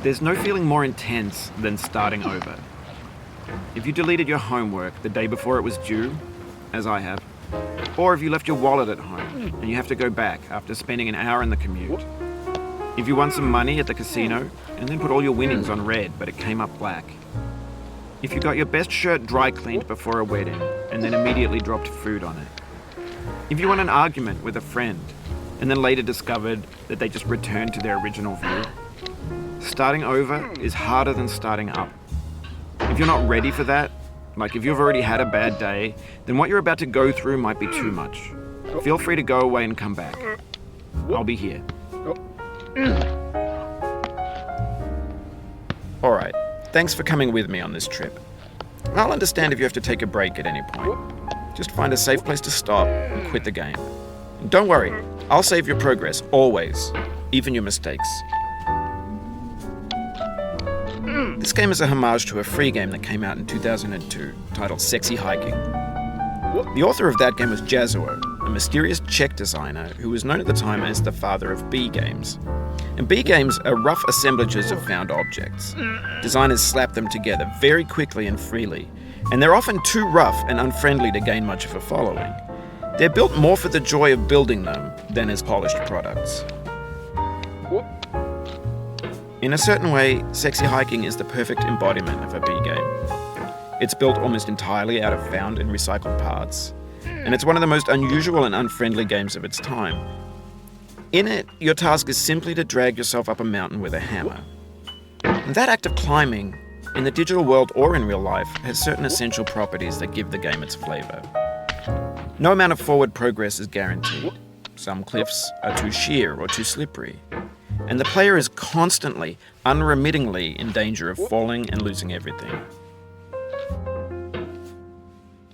There's no feeling more intense than starting over. If you deleted your homework the day before it was due, as I have, or if you left your wallet at home and you have to go back after spending an hour in the commute. If you won some money at the casino and then put all your winnings on red but it came up black. If you got your best shirt dry cleaned before a wedding and then immediately dropped food on it. If you won an argument with a friend and then later discovered that they just returned to their original view. Starting over is harder than starting up. If you're not ready for that, like if you've already had a bad day, then what you're about to go through might be too much. Feel free to go away and come back. I'll be here. Alright, thanks for coming with me on this trip. I'll understand if you have to take a break at any point. Just find a safe place to stop and quit the game. And don't worry, I'll save your progress, always, even your mistakes. This game is a homage to a free game that came out in 2002, titled Sexy Hiking. The author of that game was Jazuo, a mysterious Czech designer who was known at the time as the father of B games. And B games are rough assemblages of found objects. Designers slap them together very quickly and freely, and they're often too rough and unfriendly to gain much of a following. They're built more for the joy of building them than as polished products. In a certain way, Sexy Hiking is the perfect embodiment of a B game. It's built almost entirely out of found and recycled parts, and it's one of the most unusual and unfriendly games of its time. In it, your task is simply to drag yourself up a mountain with a hammer. And that act of climbing, in the digital world or in real life, has certain essential properties that give the game its flavor. No amount of forward progress is guaranteed. Some cliffs are too sheer or too slippery. And the player is constantly, unremittingly in danger of falling and losing everything.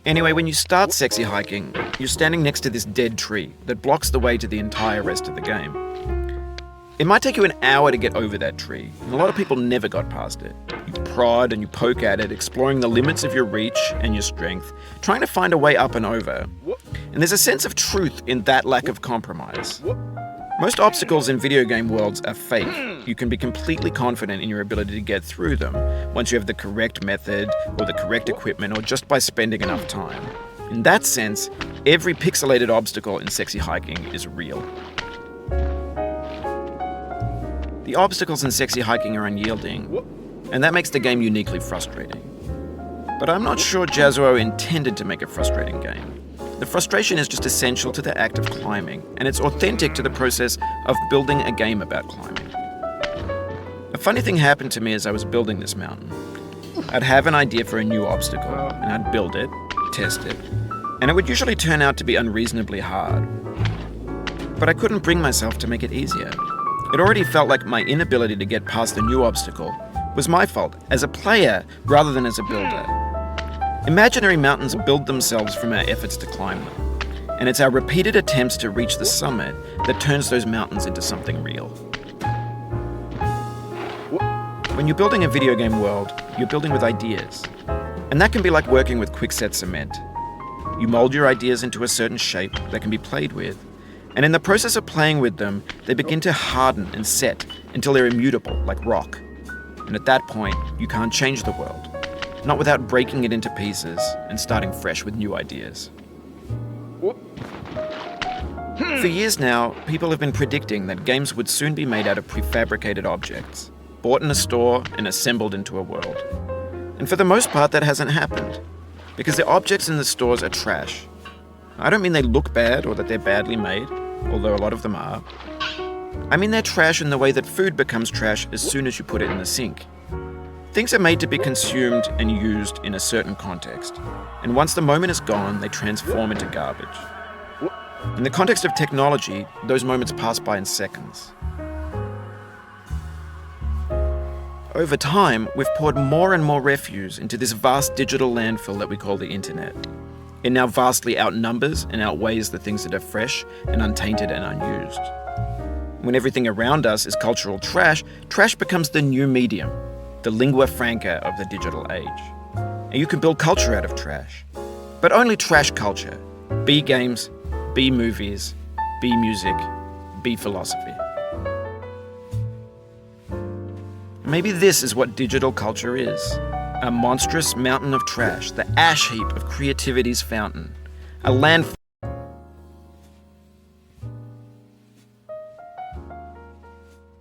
Anyway, when you start Sexy Hiking, you're standing next to this dead tree that blocks the way to the entire rest of the game. It might take you an hour to get over that tree, and a lot of people never got past it. You prod and you poke at it, exploring the limits of your reach and your strength, trying to find a way up and over. And there's a sense of truth in that lack of compromise. Most obstacles in video game worlds are fake. You can be completely confident in your ability to get through them once you have the correct method or the correct equipment or just by spending enough time. In that sense, every pixelated obstacle in Sexy Hiking is real. The obstacles in Sexy Hiking are unyielding, and that makes the game uniquely frustrating. But I'm not sure Jazuo intended to make a frustrating game. The frustration is just essential to the act of climbing, and it's authentic to the process of building a game about climbing. A funny thing happened to me as I was building this mountain. I'd have an idea for a new obstacle, and I'd build it, test it, and it would usually turn out to be unreasonably hard. But I couldn't bring myself to make it easier. It already felt like my inability to get past the new obstacle was my fault as a player rather than as a builder. Imaginary mountains build themselves from our efforts to climb them, and it's our repeated attempts to reach the summit that turns those mountains into something real. When you're building a video game world, you're building with ideas, and that can be like working with quickset cement. You mold your ideas into a certain shape that can be played with, and in the process of playing with them, they begin to harden and set until they're immutable, like rock. And at that point, you can't change the world. Not without breaking it into pieces and starting fresh with new ideas. For years now, people have been predicting that games would soon be made out of prefabricated objects, bought in a store and assembled into a world. And for the most part, that hasn't happened, because the objects in the stores are trash. I don't mean they look bad or that they're badly made, although a lot of them are. I mean they're trash in the way that food becomes trash as soon as you put it in the sink. Things are made to be consumed and used in a certain context, and once the moment is gone, they transform into garbage. In the context of technology, those moments pass by in seconds. Over time, we've poured more and more refuse into this vast digital landfill that we call the internet. It now vastly outnumbers and outweighs the things that are fresh and untainted and unused. When everything around us is cultural trash, trash becomes the new medium, the lingua franca of the digital age. And you can build culture out of trash. But only trash culture. B games, B movies, B music, B philosophy. Maybe this is what digital culture is. A monstrous mountain of trash, the ash heap of creativity's fountain. A landfill